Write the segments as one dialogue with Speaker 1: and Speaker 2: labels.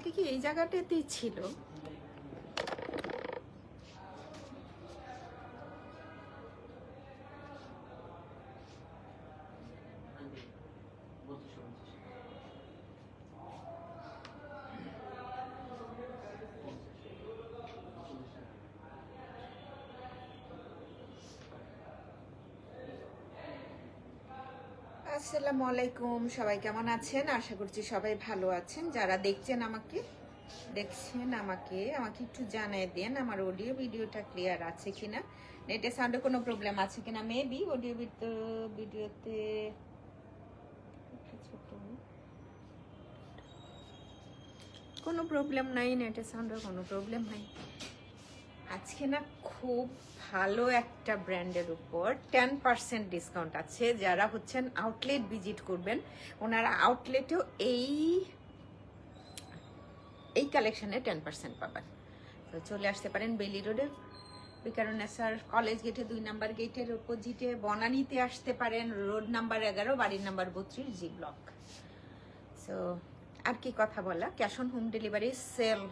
Speaker 1: কালকে কি এই জায়গাটাতেই ছিল? আসসালামু আলাইকুম, সবাই কেমন আছেন? আশা করছি সবাই ভালো আছেন। যারা দেখছেন আমাকে আমাকে একটু জানিয়ে দেন আমার অডিও ভিডিওটা ক্লিয়ার আছে কিনা, নেটের সাউন্ডে কোনো প্রবলেম আছে কিনা। মেবি অডিও ভিডিওতে কোনো প্রবলেম নাই, নেটের সাউন্ডের কোনো প্রবলেম নাই। আজকে না খুব ভালো একটা ব্র্যান্ডের উপর 10% ডিসকাউন্ট আছে। যারা হচ্ছেন আউটলেট ভিজিট করবেন, ওনারা আউটলেটেও এই কালেকশনে 10% পাবেন। তো চলে আসতে পারেন বেলি রোডে, বিকারুন্নেসার কলেজ গেটে 2 নাম্বার গেটের অপোজিটে। বনানীতে আসতে পারেন রোড নাম্বার 11, বাড়ির নাম্বার 32, জি ব্লক। সো আর কি কথা বলা, cash on home delivery sale.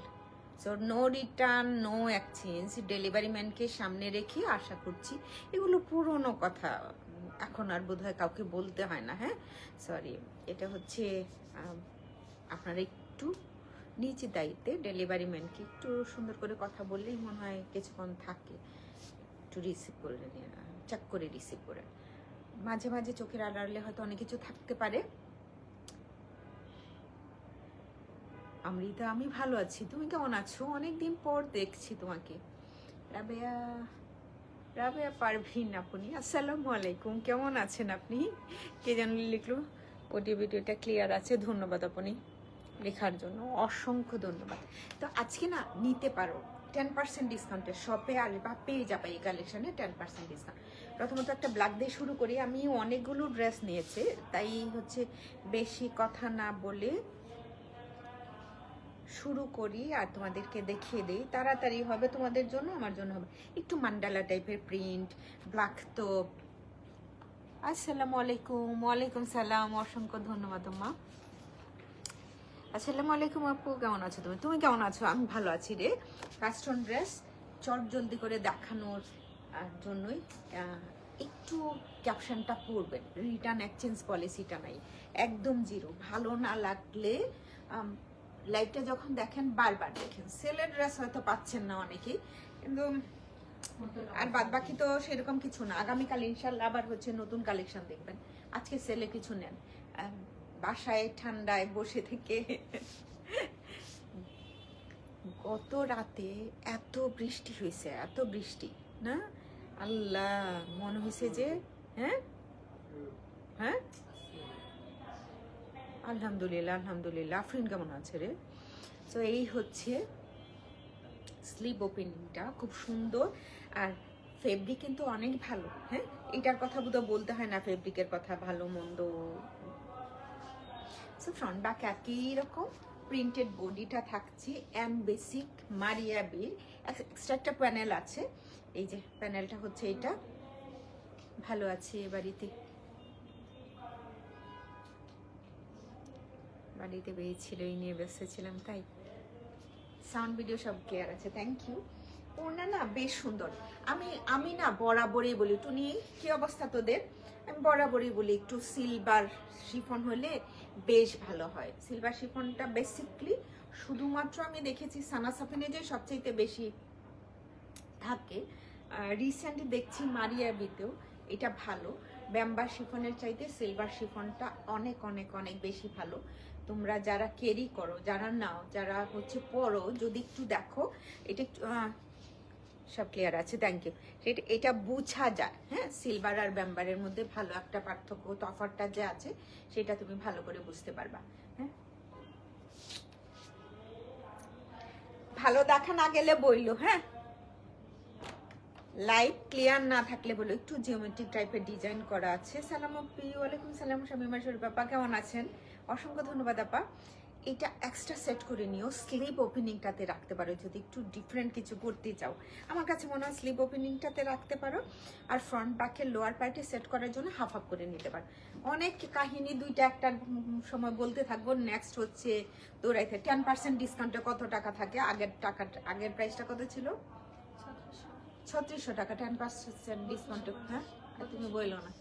Speaker 1: So no return, no exchange. Delivery ম্যানকে সামনে রেখে আশা করছি, এগুলো পুরনো কথা, এখন আর বোধহয় কাউকে বলতে হয় না। হ্যাঁ, সরি, এটা হচ্ছে আপনারা একটু নিচে দায়িত্বে ডেলিভারি ম্যানকে একটু সুন্দর করে কথা বললেই মনে হয় কিছুক্ষণ থাকে, একটু রিসিভ করে নিয়ে চেক করে রিসিভ করে। মাঝে মাঝে চোখের আড়ালে হয়তো অনেক কিছু থাকতে পারে। অমৃতা, আমি ভালো আছি, তুমি কেমন আছো? অনেকদিন পর দেখছি তোমাকে। রাবেয়া পারভিন আপনি, আসসালামু আলাইকুম, কেমন আছেন আপনি? কে জানলে লিখলো? অডিও ভিডিওটা ক্লিয়ার আছে, ধন্যবাদ আপনি লেখার জন্য, অসংখ্য ধন্যবাদ। তো আজকে না নিতে পারো 10% ডিসকাউন্টের শপে আসবা, পেয়ে যাবে এই কালেকশনে 10% ডিসকাউন্ট। প্রথমত একটা ব্ল্যাক দিয়ে শুরু করি। আমি অনেকগুলো ড্রেস নিয়েছি, তাই হচ্ছে বেশি কথা না বলে শুরু করি আর তোমাদেরকে দেখিয়ে দিই, তাড়াতাড়ি হবে তোমাদের জন্য, আমার জন্য হবে। একটু মান্ডালা টাইপের প্রিন্ট, ব্ল্যাক। তো আসসালামু আলাইকুম। ওয়ালাইকুম সালাম, অসংখ্য ধন্যবাদ মা। আসসালামু আলাইকুম আপু, কেমন আছো তুমি? তুমি কেমন আছো? আমি ভালো আছি রে। কাস্টম ড্রেস চট জলদি করে দেখানোর জন্যই একটু ক্যাপশনটা পড়বেন, রিটার্ন এক্সচেঞ্জ পলিসিটা নাই, একদম জিরো। ভালো না লাগলে লাইভটা যখন দেখেন বারবার দেখেন। সেলের ড্রেস হয়তো পাচ্ছেন না অনেকেই, কিন্তু আর বাদ বাকি তো সেরকম কিছু না। আগামীকাল ইনশাল্লাহ আবার হচ্ছে নতুন কালেকশন দেখবেন। আজকে সেলে কিছু নেন, বাসায় ঠান্ডায় বসে থেকে। গত রাতে এত বৃষ্টি হয়েছে, এত বৃষ্টি না, আল্লাহ, মনে হয়েছে যে হ্যাঁ হ্যাঁ আলহামদুলিল্লাহ আলহামদুলিল্লাহ। আফরিন কেমন আছে রে? তো এই হচ্ছে স্লিভ ওপেনিংটা, খুব সুন্দর। আর ফেব্রিক কিন্তু অনেক ভালো। হ্যাঁ, এটার কথা বোধহয় বলতে হয় না, ফেব্রিকের কথা, ভালো মন্দ। সো ফ্রন্ট ব্যাক একই রকম, প্রিন্টেড বডিটা থাকছে এম বেসিক মারিয়াবির। এক্সট্রা একটা প্যানেল আছে, এই যে প্যানেলটা হচ্ছে এটা। ভালো আছে বাড়িতে বেরিয়েছিল, এই নিয়ে ব্যস্ত ছিলাম, তাই সাউন্ড ভিডিও সব ক্লিয়ার আছে, থ্যাংক ইউ। ওনা না বেশ সুন্দর। আমি না বরাবরই বলি, টুনি কি অবস্থা তোদের? আমি বরাবরই বলি একটু সিলভার শিফন হলে বেশ ভালো হয়। সিলভার শিফনটা বেসিকলি শুধুমাত্র আমি দেখেছি সানা সাফিনে যে সবচাইতে বেশি থাকে। রিসেন্ট দেখছি মারিয়াবিতেও এটা ভালো। ব্যাম্বার শিফনের চাইতে সিলভার শিফনটা অনেক অনেক অনেক বেশি ভালো। তোমরা যারা ক্যারি করো, যারা নাও, যারা হচ্ছে পরো, যদি একটু দেখো, এটা একটু সব ক্লিয়ার আছে, থ্যাংক ইউ। এটা বোঝা যায়। হ্যাঁ, সিলভার আর ব্যাম্বারের মধ্যে ভালো একটা পার্থক্য, তফাৎটা যে আছে সেটা তুমি ভালো করে বুঝতে পারবা। হ্যাঁ, ভালো দেখা না গেলে বইলো। হ্যাঁ, লাইট ক্লিয়ার না থাকলে বলো, একটু জিওমেট্রিক টাইপের ডিজাইন করা আছে। সালাম আপি, ওয়ালাইকুম সালাম। শামিমা শরীফ আপা কেমন আছেন? অসংখ্য ধন্যবাদ আপা। এটা এক্সট্রা সেট করে নিও, স্লিপ ওপেনিংটাতে রাখতে পারো যদি একটু ডিফারেন্ট কিছু করতে চাও। আমার কাছে মনে হয় স্লিপ ওপেনিংটাতে রাখতে পারো, আর ফ্রন্ট ব্যাকের লোয়ার পার্টে সেট করার জন্য হাফ হাফ করে নিতে পারো। অনেক কাহিনী দুইটা একটা সময় বলতে থাকবো। নেক্সট হচ্ছে দৌড়াইতে 10% ডিসকাউন্টে কত টাকা থাকে? আগের প্রাইসটা কত ছিল? 3600 টাকা 10% ডিসকাউন্টে। হ্যাঁ, আর তুমি বললো না,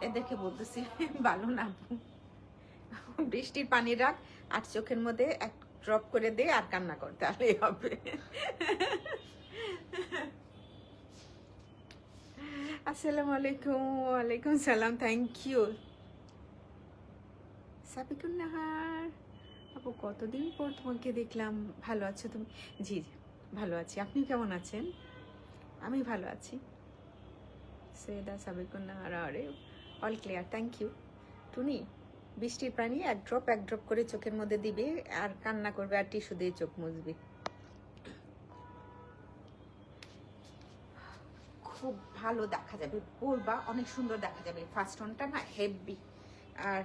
Speaker 1: এদেরকে বলতেছি ভালো না। বৃষ্টির পানি রাখ আর চোখের মধ্যে এক ড্রপ করে দে আর কান্না কর, তাহলেই হবে। আসসালামু আলাইকুম। ওয়ালাইকুম সালাম, থ্যাংক ইউ। সাবিকুন নাহার আপু, কতদিন পর তোমাকে দেখলাম, ভালো আছো তুমি? জি জি ভালো আছি, আপনি কেমন আছেন? আমি ভালো আছি। সৈয়দা সাবিকুন নাহার, আরে অল ক্লিয়ার, থ্যাংক ইউ। টুনি, বৃষ্টির পানি এক ড্রপ করে চোখের মধ্যে দিবে আর কান্না করবে আর টিস্যু দিয়ে চোখ মুছবে। খুব ভালো দেখা যাবে, পরবা অনেক সুন্দর দেখা যাবে। ফার্স্ট ওয়ানটা না হেভি, আর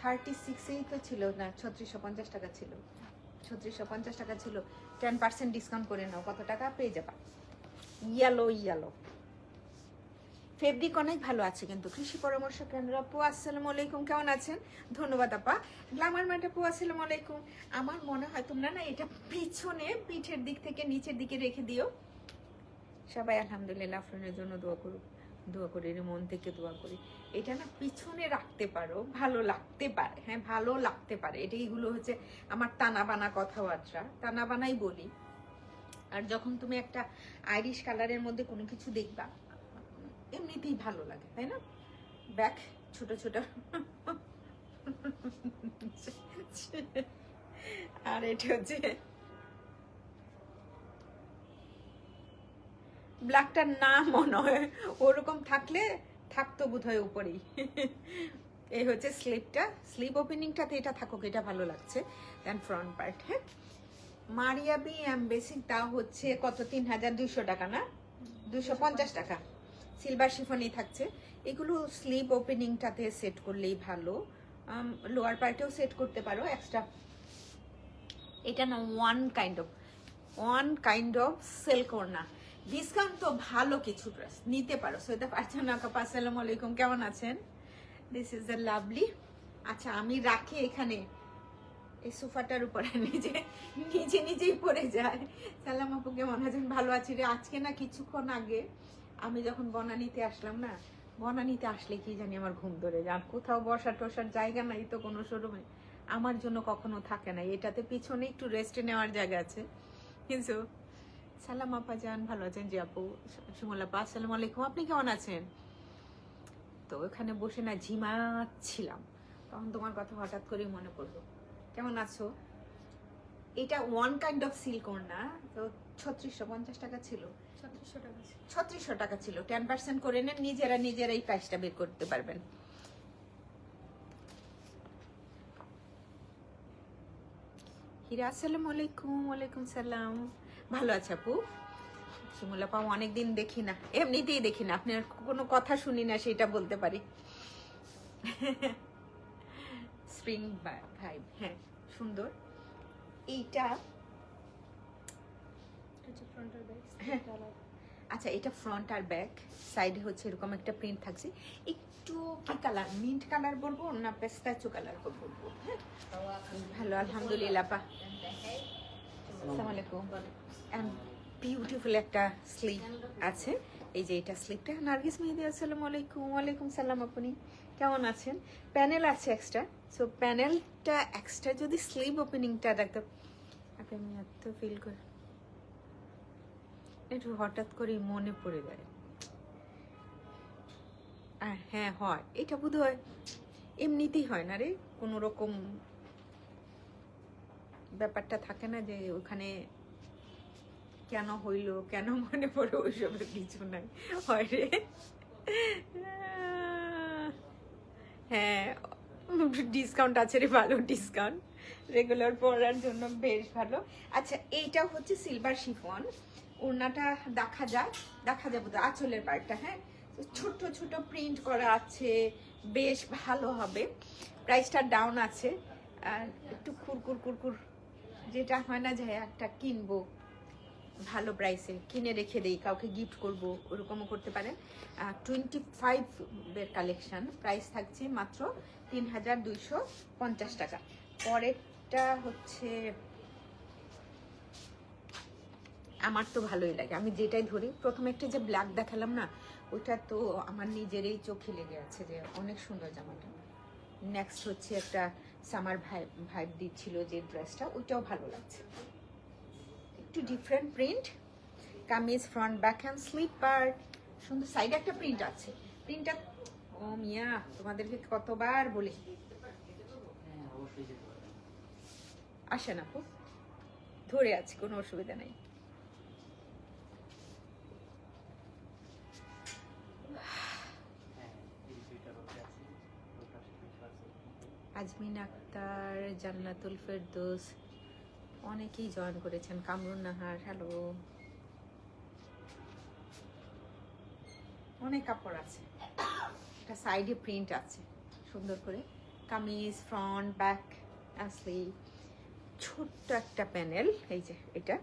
Speaker 1: 36এই তো ছিল না, 3650 টাকা ছিল। 3650 টাকা ছিল, 10% ডিসকাউন্ট করে নাও, কত টাকা পেয়ে যাবা? ইয়েলো ইয়েলো ফেব্রিক অনেক ভালো আছে কিন্তু। কৃষি পরামর্শ কেন্দ্র আপু, আসসালামু আলাইকুম, কেমন আছেন? ধন্যবাদ আপা। গ্লামার ম্যাট আপু, আসসালামু আলাইকুম। আমার মনে হয় তোমরা না এটা পিছনে পিঠের দিক থেকে নিচের দিকে রেখে দিও। সবাই আলহামদুলিল্লাহ, আফরিনের জন্য দোয়া করুক, দোয়া করি, মন থেকে দোয়া করি। এটা না পিছনে রাখতে পারো, ভালো লাগতে পারে। হ্যাঁ, ভালো লাগতে পারে। এইগুলো হচ্ছে আমার টানা বানা কথাবার্তা, টানা বানাই বলি। আর যখন তুমি একটা আইরিশ কালারের মধ্যে কোনো কিছু দেখবা, এমনিতেই ভালো লাগে, তাই না? ব্যাক ছোট ছোট, আর এটা হচ্ছে ব্ল্যাকটার না মনে হয়, ওরকম থাকলে থাকতো বোধ হয় উপরেই। এই হচ্ছে স্লিপটা, স্লিপ ওপেনিংটাতে এটা থাকুক, এটা ভালো লাগছে। দেন ফ্রন্ট পার্ট, হ্যাঁ মারিয়াবি বেসিক দাও হচ্ছে কত? 3200 টাকা না, 250 টাকা। সিলভার শিফনই থাকছে। এগুলো স্লিপ ওপেনিংটাতে সেট করলেই ভালো, লোয়ার পার্টেও সেট করতে পারো এক্সট্রা। এটা না ওয়ান কাইন্ড অফ সেল করনা। ডিসকাউন্ট তো ভালো কিছু ড্রেস নিতে পারো। সৈয়দা ফারজানা আপা, আসসালামু আলাইকুম, কেমন আছেন? This is the lovely. আচ্ছা, আমি রাখি এখানে এই সোফাটার উপরে, নিজেই পড়ে যায়। সালাম আপু, কেমন আছেন? ভালো আছি রে। আজকে না কিছুক্ষণ আগে আমি যখন বনানীতে আসলাম না, বনানীতে আসলে কি জানি আমার ঘুম ধরে যায়, আর কোথাও বসার জায়গা নাই তো কোনো শোরুমে, আমার জন্য কখনো থাকে না। এটাতে পিছনে একটু রেস্ট নেওয়ার জায়গা আছে। কিন্তু সালাম আপা যান, ভালো আছেন? জি আপু। শিমুল আপা, আসসালামু আলাইকুম, আপনি কেমন আছেন? তো ওখানে বসে না ঝিমাচ্ছিলাম, তখন তোমার কথা হঠাৎ করে মনে পড়লো। কেমন আছো? এটা ওয়ান কাইন্ড অফ সিল্ক না, তো 3650 টাকা ছিল। 3600 টাকা ছিল। 10% করে নেন, নিজেরাই প্রাইসটা বের করতে পারবেন। হিরা, আসসালামু আলাইকুম। ওয়ালাইকুম সালাম, ভালো আছে আপু? শিমুলা পাও অনেকদিন দেখি না, এমনিতেই দেখি না, আপনার কোনো কথা শুনি না, সেটা বলতে পারি। স্প্রিং ভাইব, হ্যাঁ সুন্দর। এইটা আচ্ছা, এটা ফ্রন্ট আর ব্যাক, সাইডে হচ্ছে এরকম একটা প্রিন্ট থাকছে। একটু কি কালার, মিন্ট কালার বলবো না পেস্তাচো কালার বলবো? হ্যাঁ ভালো আলহামদুলিল্লাহ পা। আসসালামু আলাইকুম। বিউটিফুল একটা স্লিভ আছে, এই যে এটা স্লিভটা। নার্গিস মেহেদি, আসসালামু আলাইকুম। ওয়ালাইকুম সালাম, আপনি কেমন আছেন? প্যানেল আছে এক্সট্রা, সো প্যানেলটা এক্সট্রা যদি স্লিভ ওপেনিংটা রাখতে, আমি এত ফিল করি, একটু হঠাৎ করে মনে পড়ে যায়। আর হ্যাঁ হয়, এটা বোধ হয় এমনিতেই হয় না রে, কোনো রকম ব্যাপারটা থাকে না যে ওখানে কেন হইলো, কেন মনে পড়ে, ওইসবের কিছু নাই, হয় রে। হ্যাঁ ডিসকাউন্ট আছে রে, ভালো ডিসকাউন্ট, রেগুলার পরার জন্য বেশ ভালো। আচ্ছা, এইটা হচ্ছে সিলভার শিফন, ওড়নাটা দেখা যাবে তো আঁচলের পার্টটা। হ্যাঁ, ছোট ছোট প্রিন্ট করা আছে, বেশ ভালো হবে। প্রাইসটা ডাউন আছে, আর একটু কুরকুর কুরকুর যেটা হয় না যে একটা কিনবো ভালো প্রাইসে কিনে রেখে দেই, কাউকে গিফট করব, ওরকমও করতে পারেন। 25 কালেকশন, প্রাইস থাকছে মাত্র 3250 টাকা। পরেরটা হচ্ছে আমার তো ভালোই লাগে, আমি যেটাই ধরি। প্রথমে একটা যে ব্ল্যাক দেখালাম না, ওটা তো আমার নিজেরই চোখে লেগে আছে যে অনেক সুন্দর জামাটা। নেক্সট হচ্ছে একটা সামার ভাইব দিচ্ছিল যে ড্রেসটা, ওইটাও ভালো লাগছে। একটু different print, kameez front back hand slip part, সুন্দর সাইডে একটা প্রিন্ট আছে। প্রিন্টটা ও মিয়া তোমাদেরকে কতবার বলি, আসেন আপু, ধরে আছি, কোনো অসুবিধা নেই। আজমিন আক্তার, জান্নাতুল ফেরদৌস, অনেকেই জয়েন করেছেন। কামরুন নাহার, হ্যালো। অনেক কাপড় আছে, একটা সাইডে প্রিন্ট আছে সুন্দর করে, কামিজ ফ্রন্ট ব্যাক স্লিভ, ছোট্ট একটা প্যানেল, এই যে এটা।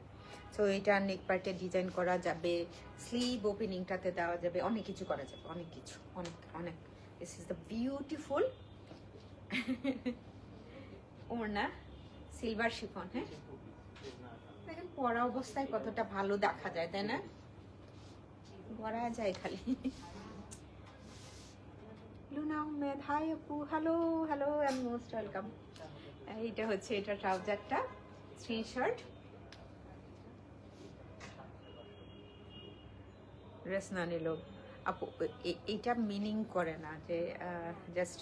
Speaker 1: সো এটা নেক পার্টে ডিজাইন করা যাবে, স্লিভ ওপেনিংটাতে দেওয়া যাবে, অনেক কিছু করা যাবে, অনেক কিছু, অনেক অনেক। দিস ইজ দ্য বিউটিফুল ওড়না, সিলভার শিফন। হ্যাঁ দেখেন পরা অবস্থায় কতটা ভালো দেখা যায়, তাই না? পরা যায় খালি। লুনা আহমেদ, হাই আপু, hello hello and most welcome. এইটা হচ্ছে এটা ট্রাউজারটা, স্ক্রিনশট। ড্রেস না নিল আপু, এইটা মিনিং করে না যে জাস্ট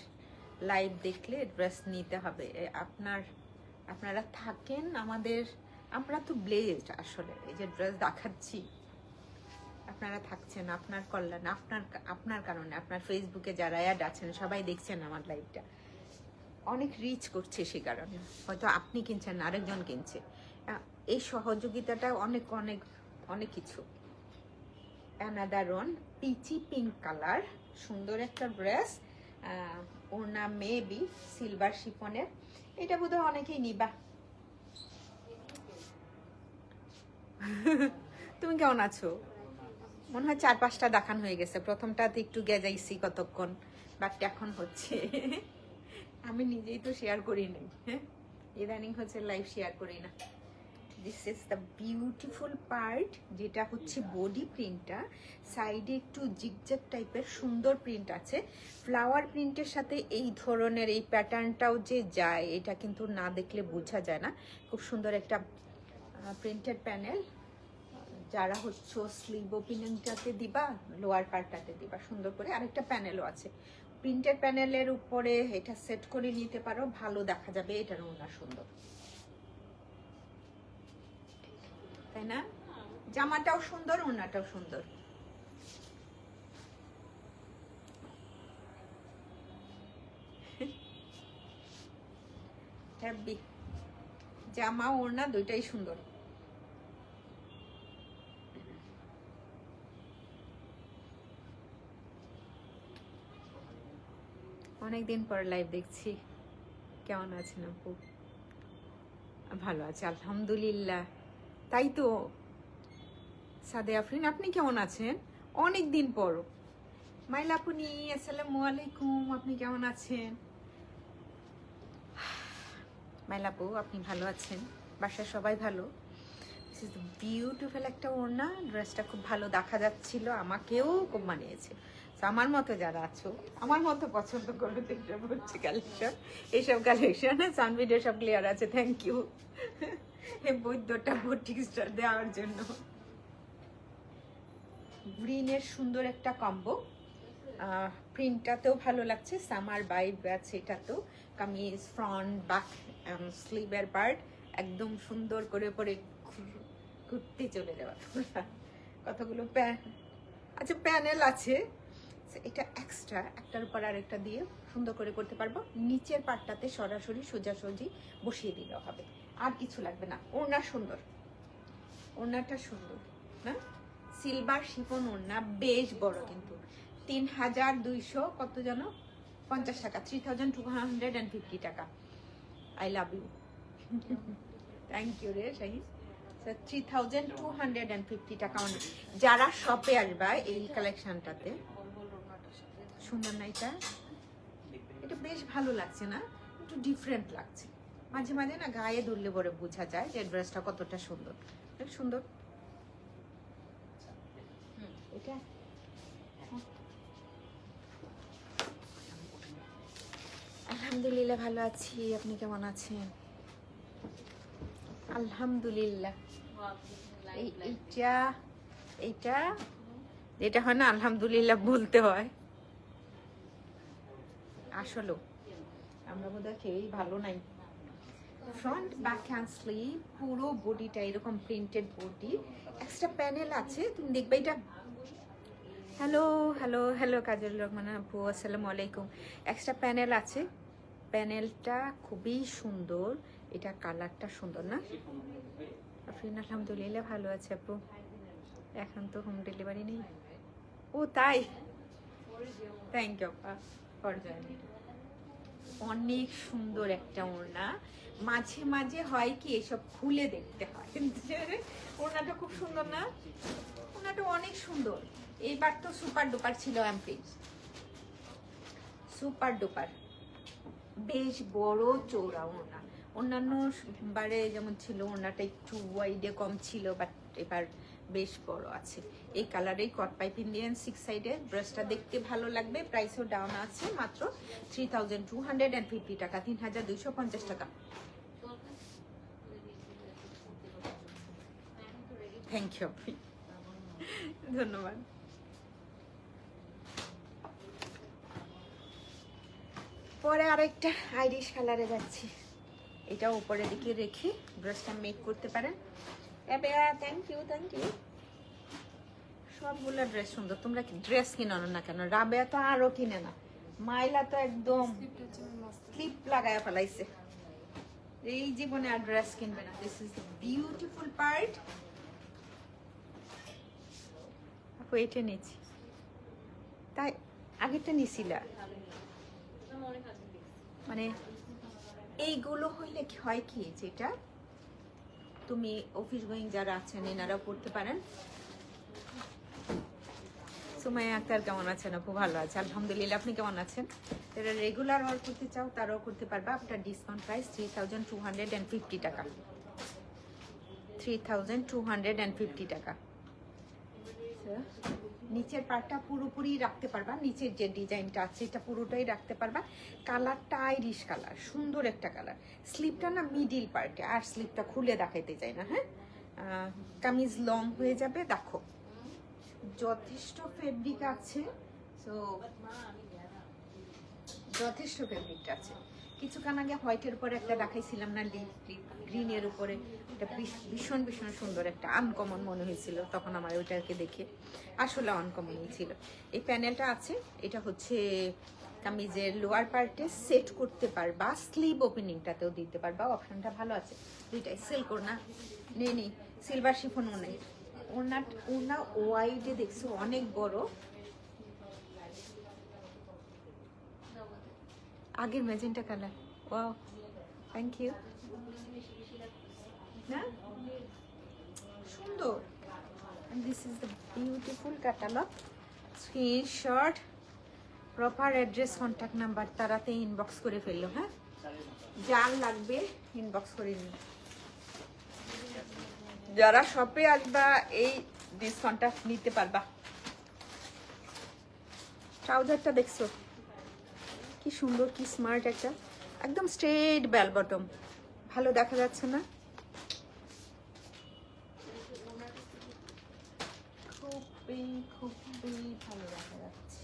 Speaker 1: লাইভ দেখলে ড্রেস নিতে হবে। আপনারা থাকেন আমাদের, আমরা তো ব্লেজড আসলে, এই যে ড্রেস দেখাচ্ছি, আপনারা থাকছেন আপনার কল্যাণ, আপনার কারণে। আপনার ফেসবুকে যারা অ্যাড আছেন সবাই দেখছেন আমার লাইভটা, অনেক রিচ করছে সে কারণে। হয়তো আপনি কিনছেন, আরেকজন কিনছে, এই সহযোগিতাটা অনেক অনেক অনেক কিছু। Another one, peachy pink colour, সুন্দর একটা ড্রেস, ওড়না মেবি সিলভার শিফনের। এটা বোধহয় অনেকেই নিবা। তুমি কেমন আছো? মনে হয় 4-5টা দেখান হয়ে গেছে, প্রথমটাতে একটু গেজাইছি কতক্ষণ, বাট এখন হচ্ছে। আমি নিজেই তো শেয়ার করি নাই, হ্যাঁ ইদানিং হচ্ছে লাইভ শেয়ার করি না। This is the beautiful part, যেটা হচ্ছে বডি প্রিন্টটা, সাইডে একটু জিগজ্যাগ টাইপের সুন্দর প্রিন্ট আছে। ফ্লাওয়ার প্রিন্টের সাথে এই ধরনের এই প্যাটার্নটাও যে যায়, এটা কিন্তু না দেখলে বোঝা যায় না। খুব সুন্দর একটা প্রিন্টেড প্যানেল, যারা হচ্ছে স্লিভ ওপেনিংটাতে দিবা, লোয়ার পার্টটাতে দিবা সুন্দর করে। আরেকটা প্যানেলও আছে, প্রিন্টেড প্যানেলের উপরে এটা সেট করে নিতে পারো, ভালো দেখা যাবে। এটার ওড়না সুন্দর, তাই না? জামাটাও সুন্দর, ওড়নাটাও সুন্দর। হ্যাপি জামা ওড়না দুইটাই সুন্দর। অনেকদিন পর লাইভ দেখছি, কেমন আছেন আপু? ভালো আছে আলহামদুলিল্লাহ। তাই তো সাদে আফরিন, আপনি কেমন আছেন? অনেক দিন পর। মাইলাপুনি, আসসালামু আলাইকুম, আপনি কেমন আছেন? মাইলাপু, আপনি ভালো আছেন? বাসায় সবাই ভালো? দিস ইজ বিউটিফুল একটা ওড়না, ড্রেসটা খুব ভালো দেখা যাচ্ছিল, আমাকেও খুব মানিয়েছে। আমার মতো যারা আছো, আমার মতো পছন্দ করো এইসব হচ্ছে কালেকশন, এইসব কালেকশন। সান ভিডিও সব ক্লিয়ার আছে, থ্যাংক ইউ এই বৈদ্যটা বুটিক স্টার দেওয়ার জন্য। গ্রিনের সুন্দর একটা কম্বো, প্রিন্টটাতেও ভালো লাগছে, সামার ভাইব আছে এটাতেও। কামিজ ফ্রন্ট ব্যাক স্লিভের পার্ট একদম সুন্দর করে পরে ঘুরতে চলে যাওয়া। কতগুলো আচ্ছা প্যানেল আছে, এটা এক্সট্রা, একটার উপর আরেকটা দিয়ে সুন্দর করে করতে পারবো। নিচের পার্টটাতে সরাসরি সোজাসুজি বসিয়ে দিলেও হবে, আর কিছু লাগবে না। ওড়না সুন্দর, ওড়নাটা সুন্দর না, সিলভার শিফন ওড়না, বেশ বড় কিন্তু। 3200 কত যেন 50 টাকা, 3250 টাকা। I love you. Thank you রে শাহিদ। 3250 টাকা অনেক। যারা শপে আসবা এই কালেকশনটাতে, সুন্দর না এটা? এটা বেশ ভালো লাগছে না? একটু ডিফারেন্ট লাগছে। মাঝে মাঝে না গায়ে ধরলে পরে বোঝা যায় যে ড্রেসটা কতটা সুন্দর। বেশ সুন্দর এটা। আলহামদুলিল্লাহ ভালো আছি, আপনি কেমন আছেন? আলহামদুলিল্লাহ। এইটা এইটা যেটা হয় না আলহামদুলিল্লাহ বলতে হয়। আসলে আমরা বোধহয় কেউই ভালো নাই। ফ্রন্ট ব্যাক হ্যান্ড স্লিভ, পুরো বডিটা এরকম প্রিন্টেড বডি, এক্সট্রা প্যানেল আছে। তুমি দেখবে এটা। হ্যালো হ্যালো হ্যালো কাজল রহমান আপু, আসসালামু আলাইকুম। এক্সট্রা প্যানেল আছে, প্যানেলটা খুবই সুন্দর। এটা কালারটা সুন্দর না? আফরিন আলহামদুলিল্লাহ ভালো আছে আপু। এখন তো হোম ডেলিভারি নেই। ও তাই, থ্যাংক ইউ আপা ফর জয়েনিং। অনেক সুন্দর একটা ওড়না। মাঝে মাঝে হয় কি এসব খুলে দেখতে হয়। ওড়নাটা খুব সুন্দর না? ওড়নাটা অনেক সুন্দর। এইবার তো সুপার ডুপার ছিল এমপ্লিজ, সুপার ডুপার। বেশ বড় চৌড়া ওড়না। অন্যান্য বারে যেমন ছিল ওড়নাটা একটু ওয়াইডে কম ছিল, বাট এবার বেশ বড় আছে। এই কালারেই কট পাইপ ইন্ডিয়ান 6 সাইডে। ড্রেসটা দেখতে ভালো লাগবে। প্রাইসও ডাউন আছে, মাত্র 3250 টাকা, 3250 টাকা। থ্যাংক ইউ, ধন্যবাদ। পরে আরেকটা আইরিশ কালারে যাচ্ছি। এটা উপরের দিকে রেখে ড্রেসটা মেক করতে পারেন। Thank you thank you. সবগুলো ড্রেস সুন্দর। তোমরা কি ড্রেস কিনো না কেন? রাবেয়া তো আরো কিনে না। মাইলা তো একদম ক্লিপ লাগায় ফেলাইছে। এই জীবনে আর ড্রেস কিনবে না। This is the beautiful part. আপু এটা নিচ্ছি, তাই আগেরটা নিছিলা? মানে এইগুলো হইলে কি হয় কি, যেটা তুমি অফিস গোয়িং যারা আছেন এনারাও পড়তে পারেন। সুমাইয়া আক্তার কেমন আছেন আপু? ভালো আছে আলহামদুলিল্লাহ, আপনি কেমন আছেন? যারা রেগুলার অর্ডার করতে চাও তারাও করতে পারবা। আপনার ডিসকাউন্ট প্রাইস 3250 টাকা, 3250 টাকা। নিচের পার্টটা পুরোপুরি রাখতে পারবা, নিচের যে ডিজাইনটা আছে এটা পুরোটাই রাখতে পারবা। কালারটা আইরিশ কালার, সুন্দর একটা কালার। স্লিপটা না মিডিল পার্টে, আর স্লিপটা খুলে দেখাইতে চাই না। হ্যাঁ, কামিজ লং হয়ে যাবে। দেখো যথেষ্ট ফেব্রিক আছে, সো যথেষ্ট ফেব্রিকটা আছে। কিছুক্ষণ আগে হোয়াইটের উপরে একটা দেখাইছিলাম না, লিপ গ্রিনের উপরে, এটা ভীষণ ভীষণ সুন্দর একটা আনকমন মনে হয়েছিল তখন আমার ওইটাকে দেখে। আসলে আনকমনই ছিল। এই প্যানেলটা আছে, এটা হচ্ছে কামিজের লোয়ার পার্টে সেট করতে পারবা, স্লিভ ওপেনিংটাতেও দিতে পারবা। অপশনটা ভালো আছে দুইটাই। সিল্ক ওড়না নেই, সিলভার শিফনও নেই। ওড়না ওয়াইডে দেখছো অনেক বড়। আগের magenta colour, wow thank you. না সুন্দর। This is the beautiful catalogue. Screenshot, proper address, contact number তারাতে ইনবক্স করে ফেললো। হ্যাঁ, যার লাগবে ইনবক্স করে নিন। যারা শপে আসবা এই ডিসকাউন্টটা নিতে পারবা। ট্রাউজারটা দেখছো কি সুন্দর, কি স্মার্ট একটা, একদম স্ট্রেট বেল বটম। ভালো দেখা যাচ্ছে না? খুবই খুবই ভালো দেখা যাচ্ছে।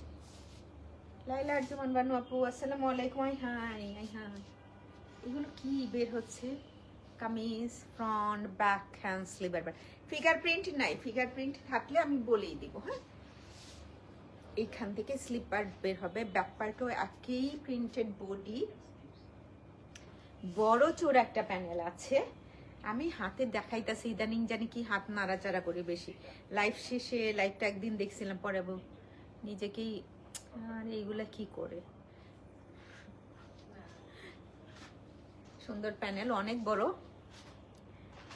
Speaker 1: লাইলা আরজুমান বানু আপু আসসালামু আলাইকুম। High high. এগুলো কি বের হচ্ছে? Kameez front back hand sliver. Figure print নাই, ফিগার প্রিন্ট থাকলে আমি বলেই দিব। হ্যাঁ, এইখান থেকে স্লিপ পার্ট বের হবে, ব্যাক পার্টও একই প্রিন্টেড বডি, বড় চোর একটা প্যানেল আছে। আমি হাতে দেখাইতেছি, ইদানিং জানি কি হাত নাড়াচাড়া করি বেশি। লাইভ শেষে লাইভটা একদিন দেখছিলাম, পরে নিজেকেই আর এইগুলা কি করে। সুন্দর প্যানেল, অনেক বড়।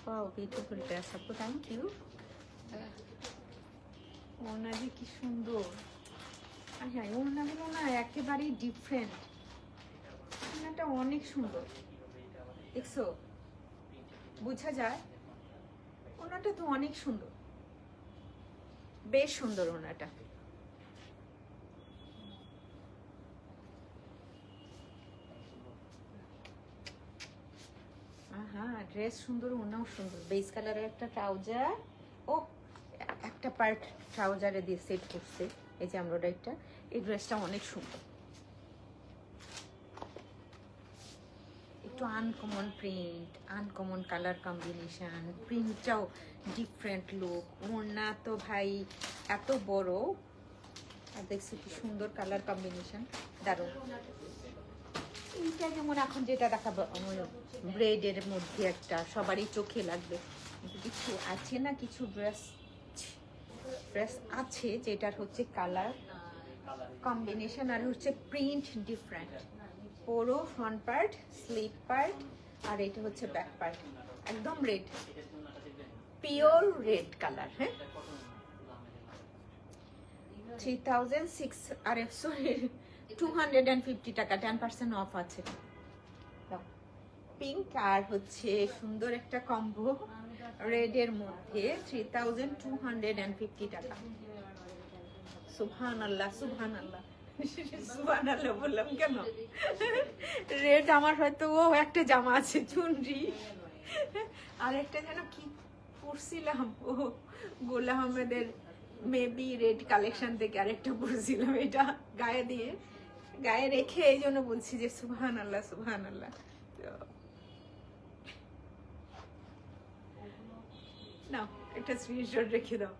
Speaker 1: ওয়াও, বিউটিফুল ড্রেস আপু, থ্যাংক ইউ। ওড়না যে কি সুন্দর। হ্যাঁ, ওড়নাগুলো না একেবারেই ডিফারেন্ট। ওড়নাটা অনেক সুন্দর, দেখছো, বোঝা যায়। ওড়নাটা তো অনেক সুন্দর, বেশ সুন্দর ওড়নাটা। হ্যাঁ, ড্রেস সুন্দর, ওড়নাও সুন্দর। বেস কালারের একটা ট্রাউজার, ও একটা পার্ট ট্রাউজারে দিয়ে সেট করছে, এই যে এমব্রয়ডারিটা। এই ড্রেসটা অনেক সুন্দর, একটু uncommon print, uncommon colour combination, প্রিন্টটাও ডিফারেন্ট লুক। ওড়না তো ভাই এত বড়, আর দেখছি কি সুন্দর কালার কম্বিনেশন, দারুণ। এইটা যেমন এখন যেটা দেখাবো ব্রেডের মধ্যে একটা সবারই চোখে লাগবে, কিন্তু কিছু আছে না, কিছু ড্রেস আছে যেটার হচ্ছে কালার কম্বিনেশন আর হচ্ছে প্রিন্ট ডিফারেন্ট। পুরো ফ্রন্ট পার্ট, স্লিভ পার্ট, আর এটা হচ্ছে ব্যাক পার্ট, একদম রেড, পিওর রেড কালার। হ্যাঁ, 3006, আরে সরি 250 টাকা, 10% অফ আছে। পিঙ্ক আর হচ্ছে সুন্দর একটা কম্বো রেডের মধ্যে 3250 টাকা। সুবহানাল্লাহ, সুবহানাল্লাহ, সুবহানাল্লাহ বললাম কেন? রেড আমার হয়তো ও একটা জামা আছে চুনরি, আর একটা যেন কি পরছিলাম, ও গোলাম আহমেদের মেবি রেড কালেকশন থেকে আরেকটা পরছিলাম, এটা গায়ে রেখে এই জন্য বলছি যে সুবহানাল্লাহ, সুবহানাল্লাহ। না, একটা স্ক্রিনশট রেখে দাও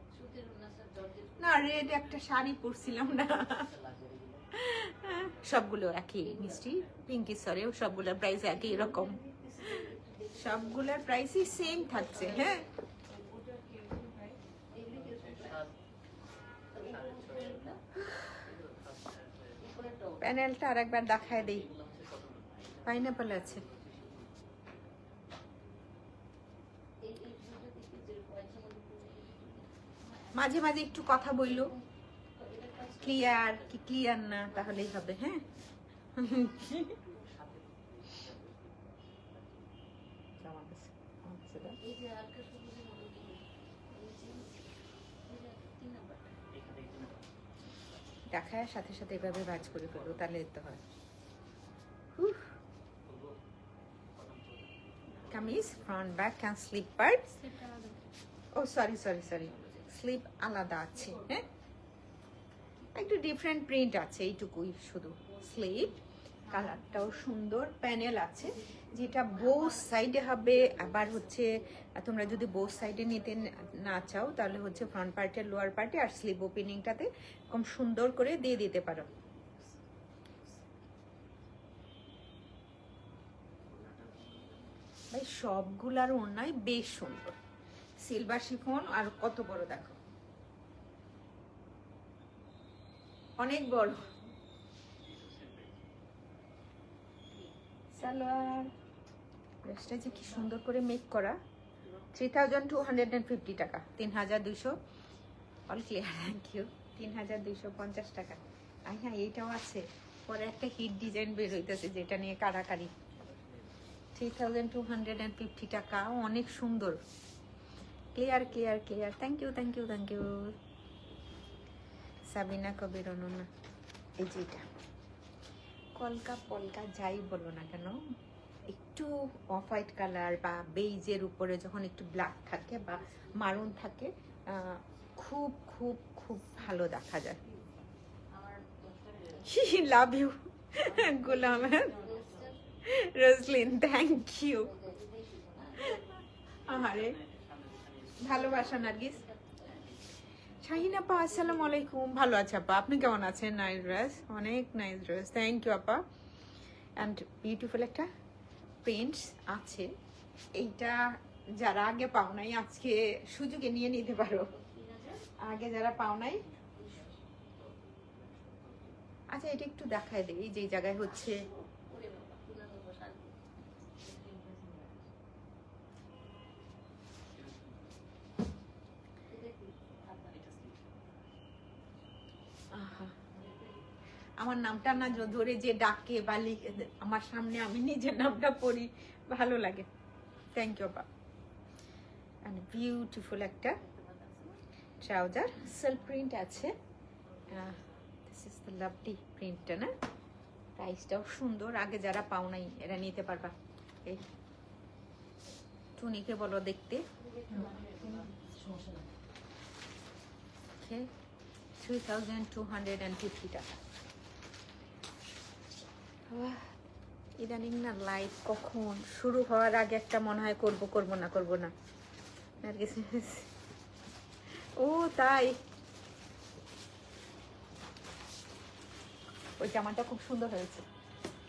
Speaker 1: না। রেড একটা শাড়ি পরছিলাম না, সবগুলো একই মিষ্টি পিঙ্কি সরেও সবগুলোর প্রাইস একই রকম, সবগুলোর প্রাইসই সেম থাকছে। হ্যাঁ, প্যানেলটা আরেকবার দেখায় দেই। পাইনাপল আছে, মাঝে মাঝে একটু কথা বললো, ক্লিয়ার কি ক্লিয়ার না তাহলেই হবে। হ্যাঁ, দেখায় সাথে সাথে এভাবে ভাঁজ করে ফেলো, তাহলে তো হয়। Kameez front back and slip part, ও সরি, স্লিপ আলাদা আছে। হ্যাঁ, একটু ডিফারেন্ট প্রিন্ট আছে, এইটুকুই শুধু। স্লিপ কালারটাও সুন্দর, প্যানেল আছে যেটা বোথ সাইডে হবে। আবার হচ্ছে তোমরা যদি বোথ সাইডে নিতে না চাও তাহলে হচ্ছে ফ্রন্ট পার্টের লোয়ার পার্টে আর স্লিভ ওপেনিংটাতে কম সুন্দর করে দিয়ে দিতে পারো। ভাই সবগুলার ওড়নাই বেশ সুন্দর, সিলভার শিফন, আর কত বড় দেখো, অনেক বড় সালোয়ার। ড্রেসটা যে কি সুন্দর করে মেক করা। 3250 টাকা, 3200, অল ক্লিয়ার, থ্যাংক ইউ। 3250 টাকা। আর হ্যাঁ, এইটাও আছে, পরে একটা হিট ডিজাইন বের হইতেছে যেটা নিয়ে কারাকারি। 3250 টাকা, অনেক সুন্দর, clear clear clear. Thank you, thank you, thank you. Sabina Kabir Anuna, এই যে এটা কলকা পলকা যাই বলো না কেন, একটু অফ হোয়াইট কালার বা বেইজের উপরে যখন একটু ব্ল্যাক থাকে বা মারুন থাকে, খুব খুব খুব ভালো দেখা যায়। Love you Golam Rozlin, thank you. আরে ভালোবাসা নার্গিস। শাহিন আপা, আসসালামু আলাইকুম। ভালো আছে আপা, আপনি কেমন আছেন? নাইস ড্রেস, অনেক নাইস ড্রেস, থ্যাংক ইউ আপা। অ্যান্ড বিউটিফুল একটা প্রিন্টস আছে, এইটা যারা আগে পাও নাই আজকে সুযোগে নিয়ে নিতে পারো, আগে যারা পাও নাই। আচ্ছা, এটা একটু দেখায় দেই, যে জায়গায় হচ্ছে আমার নামটা না ধরে যে ডাকে বা আমার সামনে আমি নিজের নামটা পড়ি, ভালো লাগে। থ্যাংক ইউ আপা। অ্যান্ড বিউটিফুল একটা ট্রাউজার, সেলফ প্রিন্ট আছে। দিস ইজ দ্য লাভলি প্রিন্টটা না, প্রাইসটাও সুন্দর। আগে যারা পাও নাই এরা নিতে পারবা। এই টুনিকে বলো দেখতে। 3250 টাকা। ইদানিং না লাইভ কখন শুরু হওয়ার আগে একটা মনে হয় করব না ও তাই। ওই জামাটা খুব সুন্দর হয়েছে,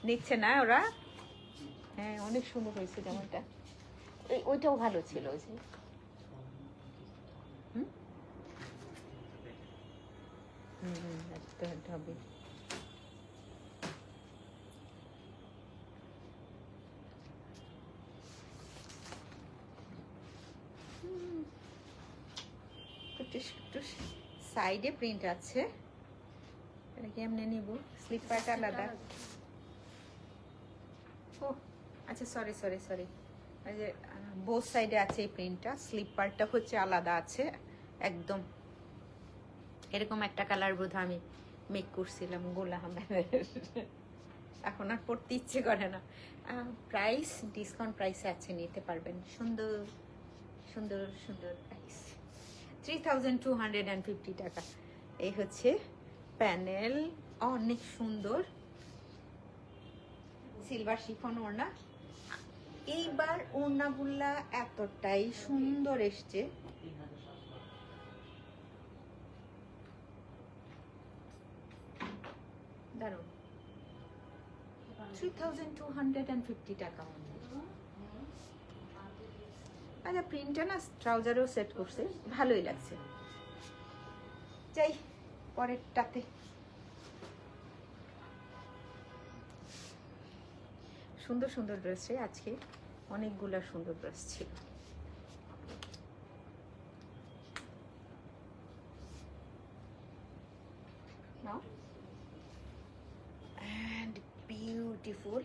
Speaker 1: নিচ্ছে না ওরা? হ্যাঁ অনেক সুন্দর হয়েছে জামাটা। ওইটাও ভালো ছিল। ওই যে হবে। সাইডে প্রিন্ট আছে, এটা কেমনে নিব? স্লিপারটা আলাদা। ও আচ্ছা, সরি সরি সরি, এই যে বোথ সাইডে আছে এই প্রিন্টটা, স্লিপারটা হচ্ছে আলাদা আছে একদম। এরকম একটা কালার বোধ আমি মেক করছিলাম গোলাম, এখন আর পড়তে ইচ্ছে করে না। প্রাইস ডিসকাউন্ট প্রাইসে আছে, নিতে পারবেন। সুন্দর সুন্দর সুন্দর প্রাইস, 3250 টাকা। এই হচ্ছে প্যানেল, অনেক সুন্দর সিলভার শিফন ওড়না। এইবার ওড়নাগুলা এতটাই সুন্দর এসছে, দারুন। 3250 টাকা। আচ্ছা প্রিন্টটা না ট্রাউজারেও সেট করছে, ভালোই লাগছে। যাই পরেরটাতে। সুন্দর সুন্দর ড্রেসে আজকে অনেকগুলা সুন্দর ড্রেস ছিল। and beautiful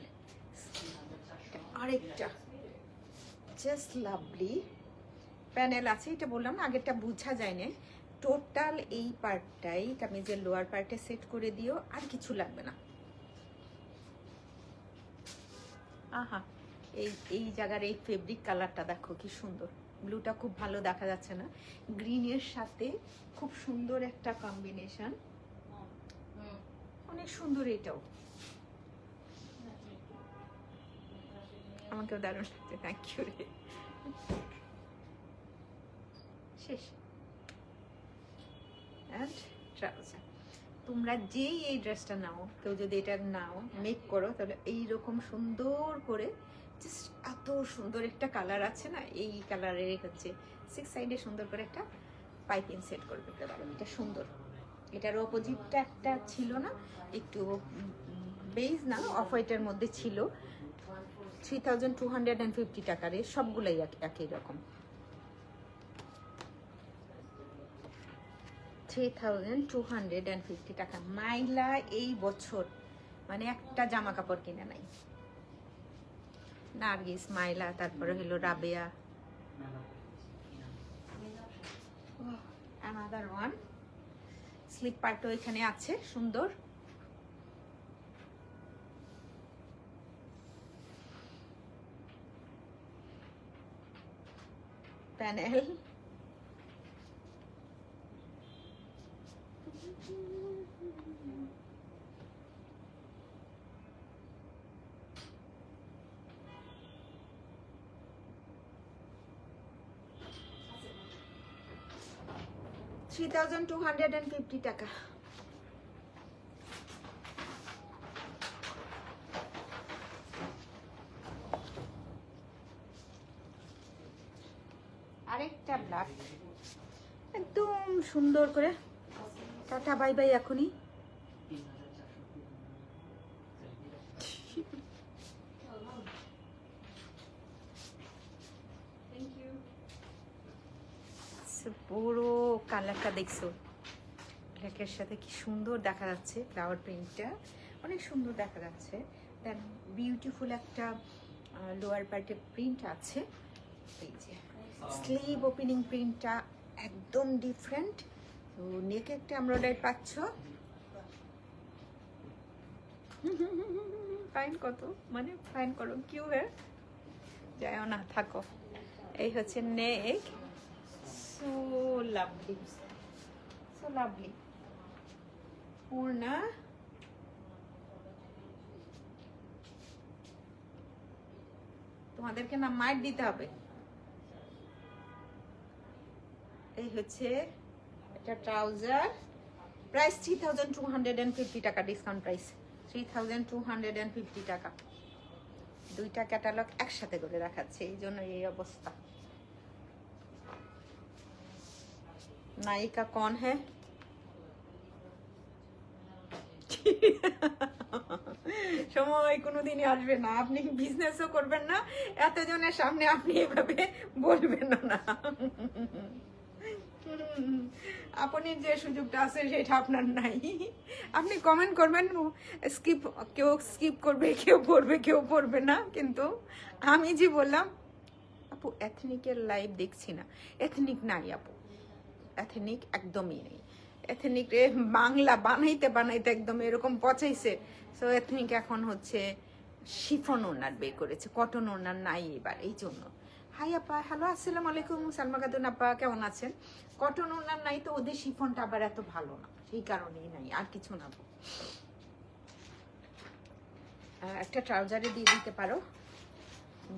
Speaker 1: আরেকটা জাস্ট লাভলি প্যানেল আছে। এটা বললাম না, আগেরটা বোঝা যায় না। টোটাল এই পার্টটাই কামিজের লোয়ার পার্টে সেট করে দিও, আর কিছু লাগবে না। আহা, এই জায়গার এই ফেব্রিক কালারটা দেখো কি সুন্দর। ব্লুটা খুব ভালো দেখা যাচ্ছে না, গ্রিনের সাথে খুব সুন্দর একটা কম্বিনেশন, অনেক সুন্দর। এটাও আমাকেও দারুণ লাগছে, থ্যাংক ইউ রে। শেষ। অ্যান্ড ট্রাউজার, তোমরা যেই এই ড্রেসটা নাও, কেউ যদি এটা নাও মেক করো, তাহলে এইরকম সুন্দর করে জাস্ট এত সুন্দর একটা কালার আছে না, এই কালারের হচ্ছে 6 সাইডে সুন্দর করে একটা পাইপিং সেট করে দিতে পারো। এটা সুন্দর। এটার অপোজিটটা একটা ছিল না, একটু বেজ না অফ হোয়াইটের মধ্যে ছিল। 3250 টাকার, সবগুলাই একই রকম। 3250 টাকা। মাইলা এই বছর মানে একটা জামা কাপড় কিনে নাই। নার্গিস, মাইলা, তারপরে হলো রাবেয়া। another one, স্লিপ পার্টও এখানে আছে সুন্দর। প্যানেল, $3,250 টাকা। আরেকটা ব্ল্যাক, একদম সুন্দর করে। টাটা বাই বাই এখনই। পুরো কালারটা দেখছো, ব্ল্যাকের সাথে কি সুন্দর দেখা যাচ্ছে, ফ্লাওয়ার প্রিন্টটা অনেক সুন্দর দেখা যাচ্ছে। দেন বিউটিফুল একটা লোয়ার পার্টের প্রিন্ট আছে। এই যে স্লিভ ওপেনিং প্রিন্টটা একদম ডিফারেন্ট। তো নেকে একটা এমব্রয়ডারি পাচ্ছ। ফাইন কত, মানে ফাইন করো, কিউ হ্যাঁ যাও না, থাকো। এই হচ্ছে neck, so lovely, so lovely. Purna তোমাদেরকে না মাইট দিতে হবে। এই হচ্ছে এটা ট্রাউজার, প্রাইস 3250 টাকা, ডিসকাউন্ট প্রাইস 3250 টাকা। দুইটা ক্যাটালগ একসাথে করে দেখাচ্ছে, এই জন্য এই অবস্থা। নায়িকা কোন হ্যাঁ? সময় কোনোদিনই আসবে না, আপনি বিজনেসও করবেন না, এতজনের সামনে আপনি এভাবে বলবেন না। আপনি যে সুযোগটা আছে সেটা আপনার নাই। আপনি কমেন্ট করবেন, স্কিপ, কেউ স্কিপ করবে, কেউ পড়বে, কেউ পড়বে না, কিন্তু আমি যে বললাম আপু এথনিকের লাইভ দেখছি না, এথনিক নাই আপু, এথনিক একদমই নেই। এথনিক বাংলা বানাইতে বানাইতে একদম এরকম পচাইছে। সো এথনিক এখন হচ্ছে শিফন ওড়নার বের করেছে, কটন ওড়নার নাই এবার, এই জন্য। হাই আপা, হ্যালো, আসসালামু আলাইকুম, সালমা খাতুন আপা কেমন আছেন? কটন ওড়নার নাই তো ওদের শিফনটা আবার এত ভালো না, সেই কারণেই নাই, আর কিছু না। একটা ট্রাউজারে দিয়ে দিতে পারো,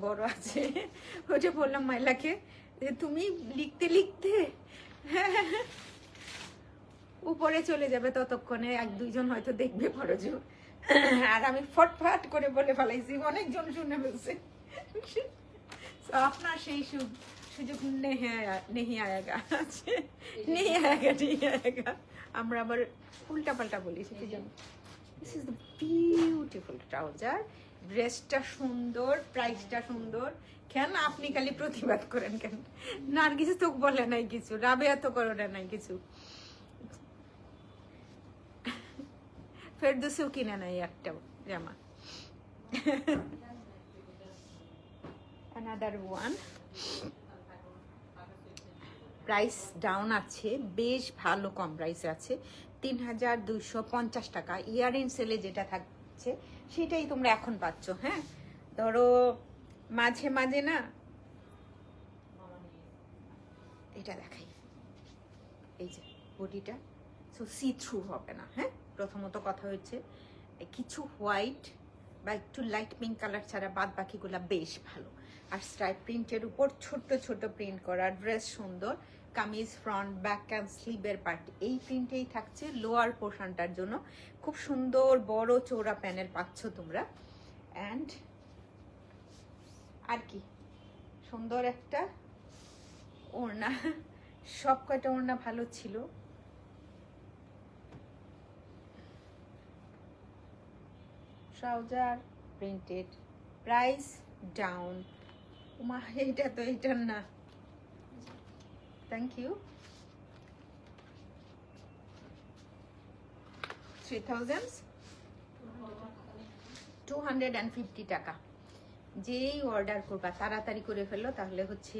Speaker 1: বড় আছে। ওটা বললাম মাইলাকে, তুমি লিখতে লিখতে উপরে চলে যাবে, ততক্ষণে এক দুইজন হয়তো দেখবে পরজু, আর আমি ফটফট করে বলে ফেলাইছি, অনেকজন শুনে ফেলছে। আপনার সেই সুযোগ নেহি আয়েগা আছে, নেহি আয়েগা। আমরা আবার উল্টা পাল্টা বলি, সেটার জন্য। This is the beautiful trouser. ড্রেসটা সুন্দর, প্রাইসটা সুন্দর। কেন আপনি খালি প্রতিবাদ করেন কেন? নার্গিস তো বলে নাই কিছু, রাবেয়া তো করে নাই কিছু, ফেরদৌসিও কিনে নাই একটাও জামা। another one, প্রাইস ডাউন আছে, বেশ ভালো কম প্রাইসে আছে, 3250 টাকা। ইয়ারইন সেলে যেটা থাকছে সেটাই তোমরা এখন পাচ্ছ। হ্যাঁ, ধরো মাঝে মাঝে না, এটা দেখাই, এই যে বডিটা, সো সি থ্রু হবে না। হ্যাঁ, প্রথমত কথা হচ্ছে কিছু হোয়াইট বা একটু লাইট পিঙ্ক কালার ছাড়া বাদ বাকিগুলা বেশ ভালো। আর স্ট্রাইপ প্রিন্টের উপর ছোট্ট ছোট প্রিন্ট করা, ড্রেস সুন্দর, কামিজ ফ্রন্ট ব্যাক অ্যান্ড স্লিভের পার্ট এই প্রিন্টেই থাকছে। লোয়ার পোর্শনটার জন্য খুব সুন্দর বড় চৌড়া প্যানেল পাচ্ছ তোমরা। অ্যান্ড আর কি সুন্দর একটা ওড়না, সব কয়টা ওড়না ভালো ছিল। Trouser printed, price down. মা এটা তো এটার না, থ্যাংক ইউ। 3250 টাকা। যেই অর্ডার করবা তাড়াতাড়ি করে ফেলো, তাহলে হচ্ছে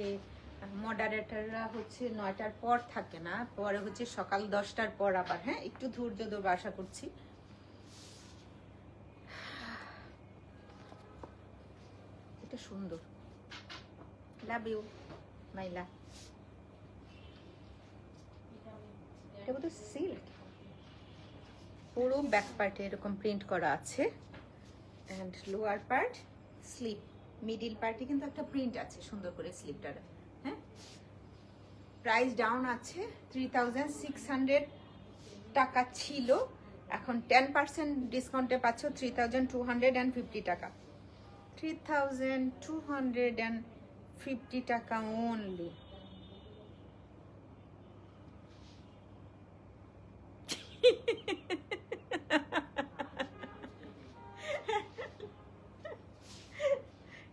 Speaker 1: মডারেটররা হচ্ছে 9টার পর থাকে না, পরে হচ্ছে সকাল 10টার পর আবার। হ্যাঁ, একটু ধৈর্য ধরবো, আশা করছি। এটা সুন্দর, লাভ ইউ মাইলা। এটা বোধ হয় সিল্ক, পুরো ব্যাক পার্টে এরকম প্রিন্ট করা আছে, and lower part slip, middle পার্টে কিন্তু একটা প্রিন্ট আছে সুন্দর করে স্লিপটার। হ্যাঁ, প্রাইস ডাউন আছে, 3600 টাকা ছিল, এখন 10% ডিসকাউন্টে পাচ্ছ 3250 টাকা। 3250 টাকা অনলি।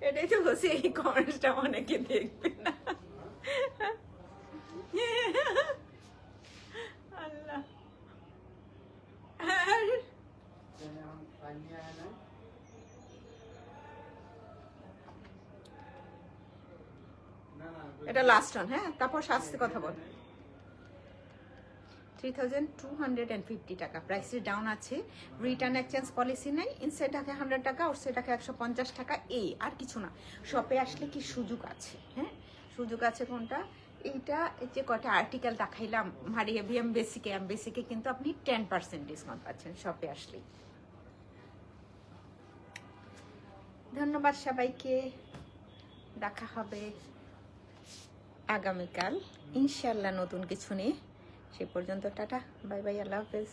Speaker 1: এটাই তো বলছি, এই কমেন্টসটা অনেকে দেখবে না। আল্লাহ, এটা লাস্ট অন, হ্যাঁ তারপর শাস্তি কথা বল। 3250 টাকা প্রাইসের ডাউন আছে, রিটার্ন এক্সচেঞ্জ পলিসি নেই, ইনসাইড থাকে 100 টাকা, আউটসাইড থাকে 150 টাকা, এই আর কিছু না। শপে আসলে কি সুযোগ আছে, হ্যাঁ সুযোগ আছে। কোনটা? এইটা যে কটা আর্টিকেল দেখাইলাম মারিয়া বিএম বেসিকে, এম বেসিকে কিন্তু আপনি 10% ডিসকাউন্ট পাচ্ছেন শপে আসলেই। ধন্যবাদ সবাইকে, দেখা হবে আগামীকাল ইনশাল্লাহ নতুন কিছু নিয়ে। সে পর্যন্ত টাটা, বাই বাই, আল্লাহ হাফেজ।